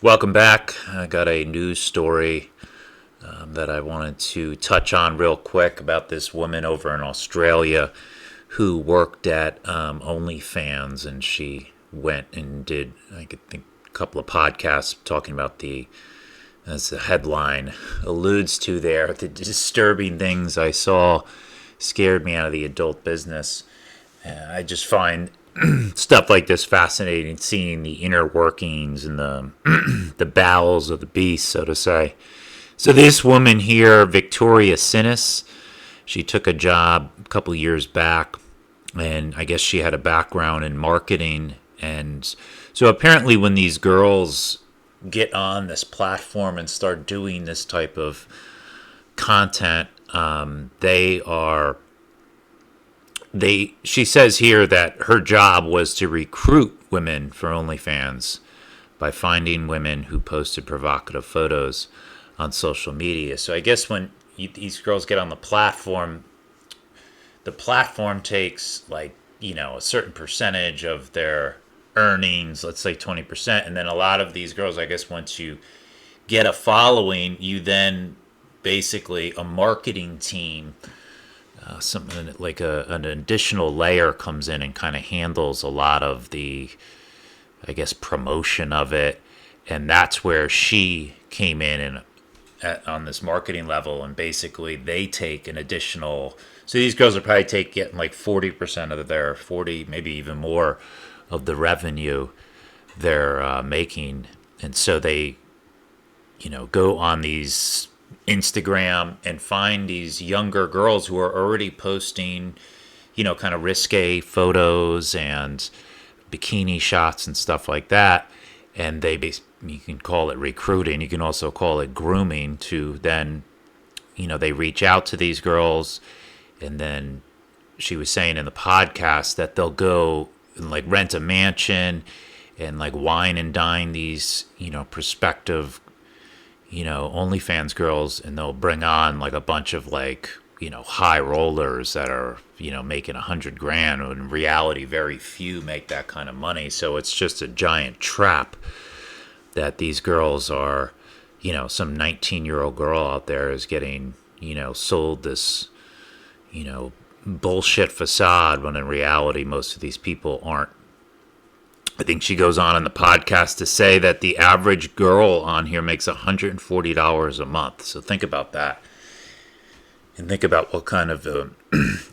Welcome back. I got a news story that I wanted to touch on real quick about this woman over in Australia who worked at OnlyFans, and she went and did, I could think, a couple of podcasts talking about as the headline alludes to there, the disturbing things I saw scared me out of the adult business. I just find stuff like this fascinating, seeing the inner workings and the bowels of the beast, so to say. So this woman here, Victoria Sinis, she took a job a couple years back, and I guess she had a background in marketing. And so apparently, when these girls get on this platform and start doing this type of content, she says here that her job was to recruit women for OnlyFans by finding women who posted provocative photos on social media. So I guess when these girls get on the platform takes, like, a certain percentage of their earnings, let's say 20%. And then a lot of these girls, I guess, once you get a following, you then basically a marketing team, something like an additional layer comes in and kind of handles a lot of the, I guess, promotion of it. And that's where she came in and on this marketing level, and basically they take an additional. So these girls are probably getting like 40% of their 40, maybe even more of the revenue they're making, and so they, go on these Instagram and find these younger girls who are already posting, kind of risque photos and bikini shots and stuff like that, and you can call it recruiting. You can also call it grooming. To then, they reach out to these girls, and then she was saying in the podcast that they'll go and like rent a mansion and like wine and dine these, prospective, OnlyFans girls, and they'll bring on like a bunch of like, high rollers that are, making 100 grand. When in reality, very few make that kind of money. So it's just a giant trap that these girls are, some 19-year-old girl out there is getting, sold this, bullshit facade, when in reality, most of these people aren't. I think she goes on in the podcast to say that the average girl on here makes $140 a month. So think about that. And think about what kind of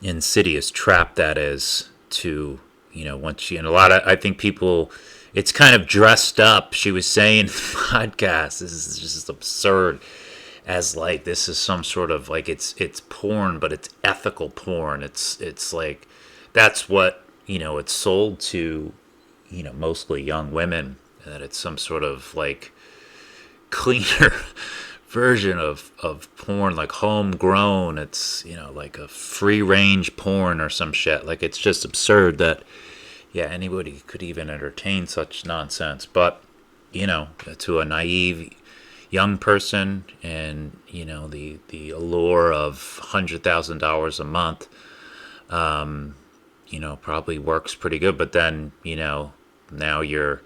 insidious trap that is to, once you, and a lot of, I think people, it's kind of dressed up. She was saying in the podcast, this is just absurd, as like this is some sort of like it's porn, but it's ethical porn. It's like that's what it's sold to, mostly young women, and that it's some sort of like cleaner version of porn, like homegrown. It's like a free range porn or some shit. Like, it's just absurd that anybody could even entertain such nonsense. But to a naive young person, and the allure of $100,000 a month, probably works pretty good. But then now you're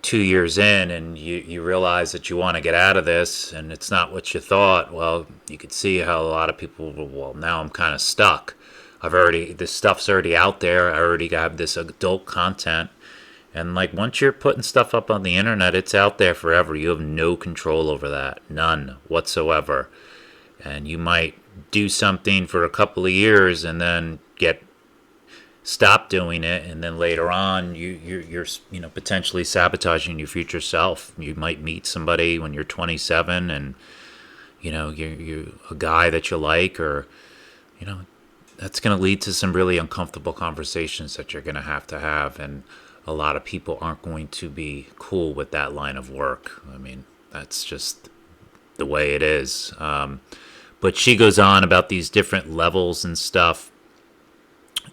2 years in, and you realize that you want to get out of this, and it's not what you thought. Well, you could see how a lot of people, well, now I'm kind of stuck. This stuff's already out there. I already have this adult content. And like, once you're putting stuff up on the internet, it's out there forever. You have no control over that. None whatsoever. And you might do something for a couple of years and then stop doing it, and then later on you're potentially sabotaging your future self. You might meet somebody when you're 27, and you're a guy that you like, or that's going to lead to some really uncomfortable conversations that you're going to have, and a lot of people aren't going to be cool with that line of work. I mean, that's just the way it is. But she goes on about these different levels and stuff,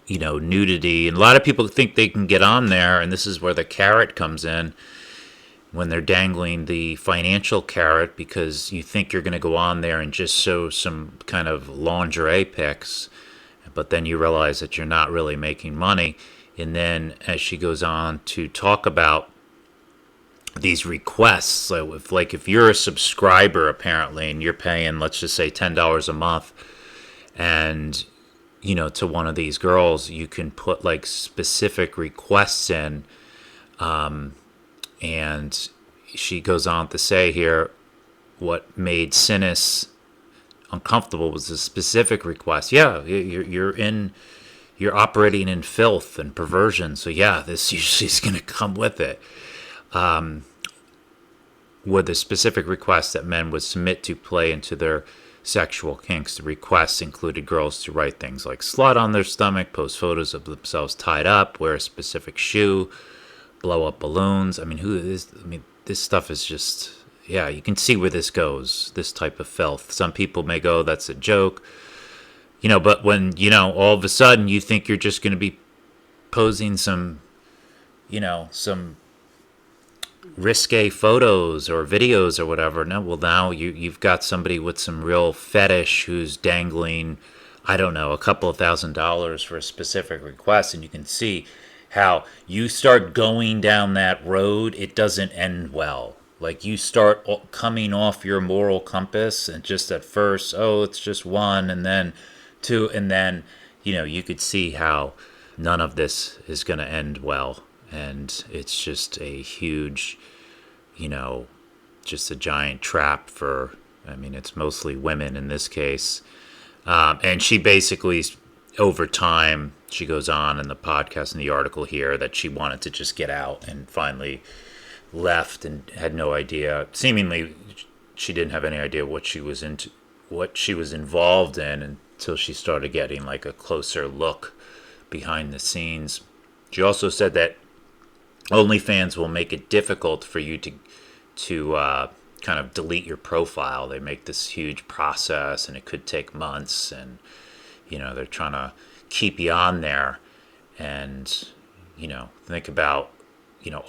nudity. And a lot of people think they can get on there, and this is where the carrot comes in, when they're dangling the financial carrot, because you think you're going to go on there and just show some kind of lingerie pics, but then you realize that you're not really making money. And then as she goes on to talk about these requests. So if you're a subscriber apparently and you're paying, let's just say $10 a month, and to one of these girls, you can put like specific requests in, and she goes on to say here, what made Sinis uncomfortable was a specific request. Yeah, you're operating in filth and perversion, so yeah, this usually is going to come with it. With a specific request that men would submit to play into their sexual kinks. The requests included girls to write things like slut on their stomach, post photos of themselves tied up, wear a specific shoe, blow up balloons. I mean, this stuff is just, yeah, you can see where this goes, this type of filth. Some people may go, that's a joke, but when, all of a sudden you think you're just going to be posing some risque photos or videos or whatever. No, well, now you've got somebody with some real fetish who's dangling, I don't know, a couple of $1,000s for a specific request, and you can see how you start going down that road, it doesn't end well. Like you start coming off your moral compass, and just at first, oh, it's just one, and then two, and then you could see how none of this is going to end well. And it's just a huge, just a giant trap for, it's mostly women in this case. And she basically, over time, she goes on in the podcast, in the article here, that she wanted to just get out, and finally left and had no idea. Seemingly, she didn't have any idea what she was involved in until she started getting like a closer look behind the scenes. She also said that OnlyFans will make it difficult for you to kind of delete your profile. They make this huge process, and it could take months, and they're trying to keep you on there. And think about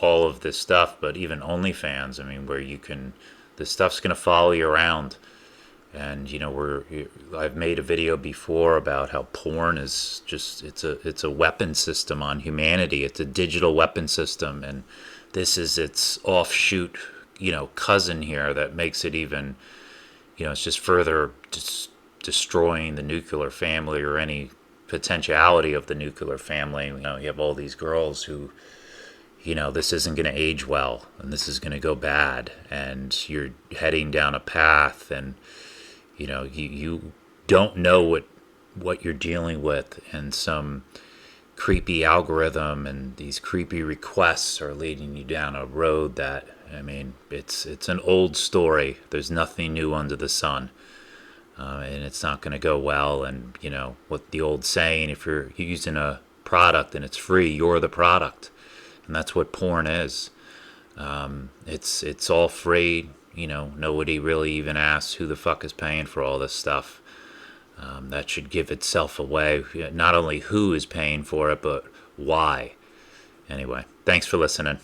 all of this stuff, but even OnlyFans, where this stuff's going to follow you around. And I've made a video before about how porn is just it's a weapon system on humanity. It's a digital weapon system, and this is its offshoot, cousin here that makes it even, it's just further destroying the nuclear family or any potentiality of the nuclear family. You have all these girls who, this isn't going to age well, and this is going to go bad, and you're heading down a path, and you don't know what you're dealing with, and some creepy algorithm and these creepy requests are leading you down a road that, it's an old story. There's nothing new under the sun, and it's not going to go well. And what the old saying, if you're using a product and it's free, you're the product, and that's what porn is. It's all free. Nobody really even asks who the fuck is paying for all this stuff. That should give itself away. Not only who is paying for it, but why. Anyway, thanks for listening.